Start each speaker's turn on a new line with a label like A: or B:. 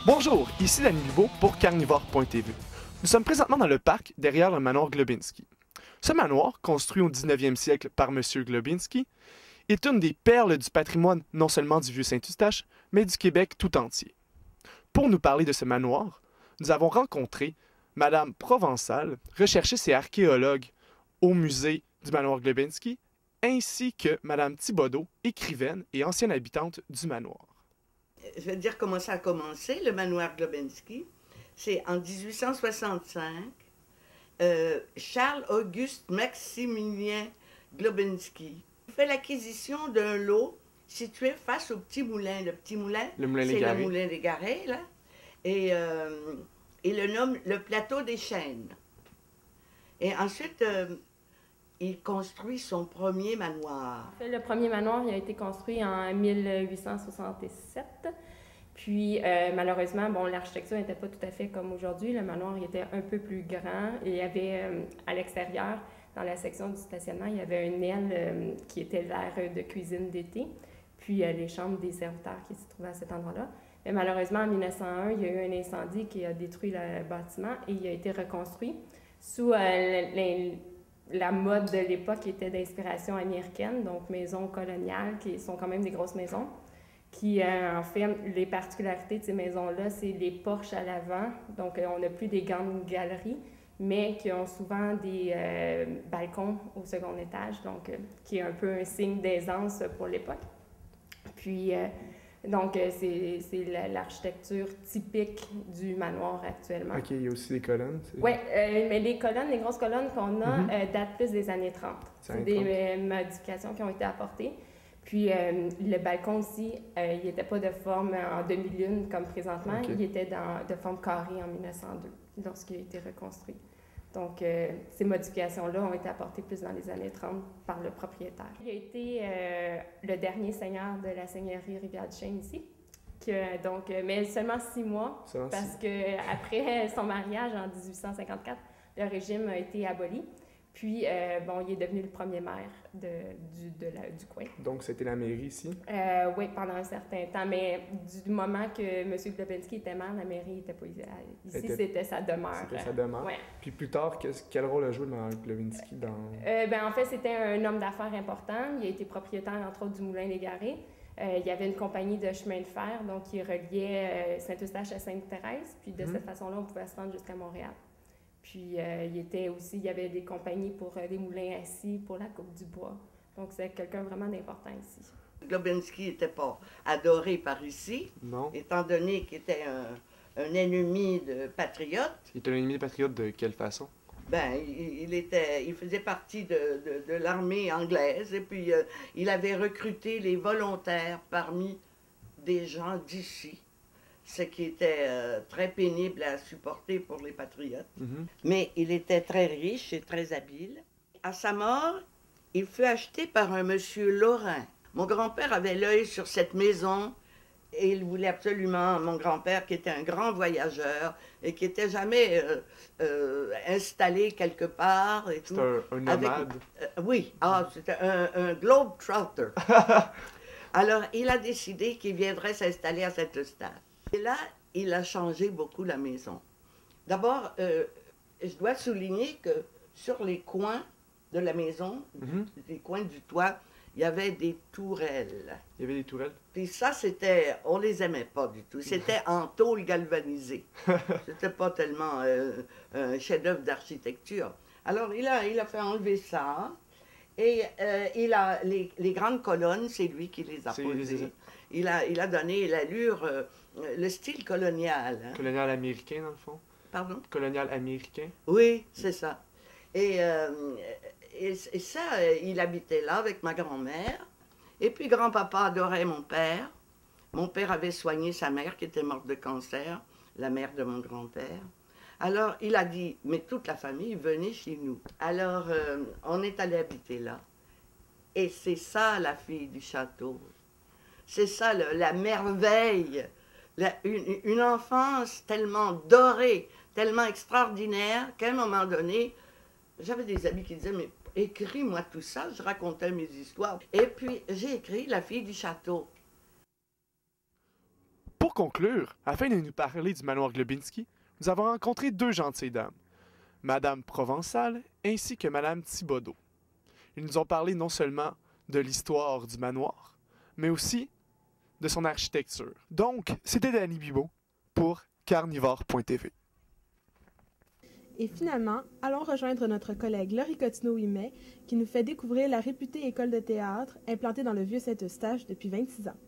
A: Bonjour, ici Danny Lubo pour Carnivore.tv. Nous sommes présentement dans le parc derrière le manoir Globinski. Ce manoir, construit au 19e siècle par M. Globinski, est une des perles du patrimoine non seulement du Vieux-Saint-Eustache, mais du Québec tout entier. Pour nous parler de ce manoir, nous avons rencontré Madame Provençal, recherchiste et archéologue au musée du manoir Globinski, ainsi que Madame Thibodeau, écrivaine et ancienne habitante du manoir.
B: Je vais te dire comment ça a commencé, le manoir Globinski. C'est en 1865, Charles-Auguste Maximilien Globinski fait l'acquisition d'un lot situé face au petit moulin. Le petit moulin, c'est le moulin des Garrets, là. Et il le nomme le plateau des Chênes. Et ensuite, il construit son premier manoir.
C: Le premier manoir il a été construit en 1867. Puis, malheureusement, bon, l'architecture n'était pas tout à fait comme aujourd'hui. Le manoir il était un peu plus grand. Et il y avait, à l'extérieur, dans la section du stationnement, il y avait une aile qui était l'aire de cuisine d'été. Puis, les chambres des serviteurs qui se trouvaient à cet endroit-là. Mais malheureusement, en 1901, il y a eu un incendie qui a détruit le bâtiment et il a été reconstruit sous la mode de l'époque était d'inspiration américaine, donc maisons coloniales, qui sont quand même des grosses maisons, qui, en fait, les particularités de ces maisons-là, c'est les porches à l'avant, donc on n'a plus des grandes galeries, mais qui ont souvent des balcons au second étage, donc qui est un peu un signe d'aisance pour l'époque. Puis, donc, c'est l'architecture typique du manoir actuellement.
A: OK, il y a aussi des colonnes.
C: Oui, mais les grosses colonnes qu'on a datent plus des années 30. C'est des modifications qui ont été apportées. Puis, le balcon aussi, il n'était pas de forme en demi-lune comme présentement. Okay. Il était de forme carrée en 1902, lorsqu'il a été reconstruit. Donc, ces modifications-là ont été apportées plus dans les années 30 par le propriétaire. Il a été le dernier seigneur de la seigneurie Rivière-du-Chêne ici, mais seulement 6 mois, parce qu'après son mariage en 1854, le régime a été aboli. Puis, il est devenu le premier maire du coin.
A: Donc, c'était la mairie ici?
C: Oui, pendant un certain temps. Mais du moment que M. Globinski était maire, la mairie n'était pas ici. C'était sa demeure.
A: C'était sa demeure.
C: Ouais.
A: Puis plus tard, quel rôle a joué le maire Globinski dans...
C: En fait, c'était un homme d'affaires important. Il a été propriétaire, entre autres, du Moulin des Garrets. Il y avait une compagnie de chemin de fer, donc qui reliait Saint-Eustache à Sainte-Thérèse. Puis de cette façon-là, on pouvait se rendre jusqu'à Montréal. Puis, il y avait des compagnies pour les moulins assis, pour la coupe du bois. Donc, c'est quelqu'un vraiment d'important ici.
B: Globinski n'était pas adoré par ici,
A: non.
B: Étant donné qu'il était un ennemi de patriotes.
A: Il était un ennemi de patriotes de quelle façon?
B: Il faisait partie de l'armée anglaise et puis il avait recruté les volontaires parmi des gens d'ici. Ce qui était très pénible à supporter pour les patriotes. Mais il était très riche et très habile. À sa mort, il fut acheté par un monsieur Lorrain. Mon grand-père avait l'œil sur cette maison et il voulait absolument, mon grand-père qui était un grand voyageur et qui n'était jamais installé quelque part.
A: C'était un nomade?
B: Oui, c'était un globe-trotter. Alors, il a décidé qu'il viendrait s'installer à Saint-Eustache. Et là, il a changé beaucoup la maison. D'abord, je dois souligner que sur les coins de la maison, les coins du toit, il y avait des tourelles.
A: Il y avait des tourelles?
B: Puis ça, on les aimait pas du tout. C'était en tôle galvanisée. C'était pas tellement un chef-d'œuvre d'architecture. Alors, il a fait enlever ça. Et les grandes colonnes, c'est lui qui les a posées. Il a donné l'allure, le style colonial. Hein?
A: Colonial américain, dans le fond?
B: Pardon?
A: Colonial américain?
B: Oui, c'est ça. Et ça, il habitait là avec ma grand-mère. Et puis grand-papa adorait mon père. Mon père avait soigné sa mère qui était morte de cancer, la mère de mon grand-père. Alors, il a dit, mais toute la famille, venez chez nous. Alors, on est allé habiter là. Et c'est ça, la fille du château. C'est ça, la merveille. Une enfance tellement dorée, tellement extraordinaire, qu'à un moment donné, j'avais des amis qui disaient, mais écris-moi tout ça. Je racontais mes histoires. Et puis, j'ai écrit La fille du château.
A: conclure, afin de nous parler du manoir Glubinski, nous avons rencontré deux gentilles dames, Madame Provençal ainsi que Madame Thibodeau. Ils nous ont parlé non seulement de l'histoire du manoir, mais aussi de son architecture. Donc, c'était Danny Bibeau pour Carnivore.tv.
D: Et finalement, allons rejoindre notre collègue Laurie Cottineau-Ouimet qui nous fait découvrir la réputée école de théâtre implantée dans le Vieux Saint-Eustache depuis 26 ans.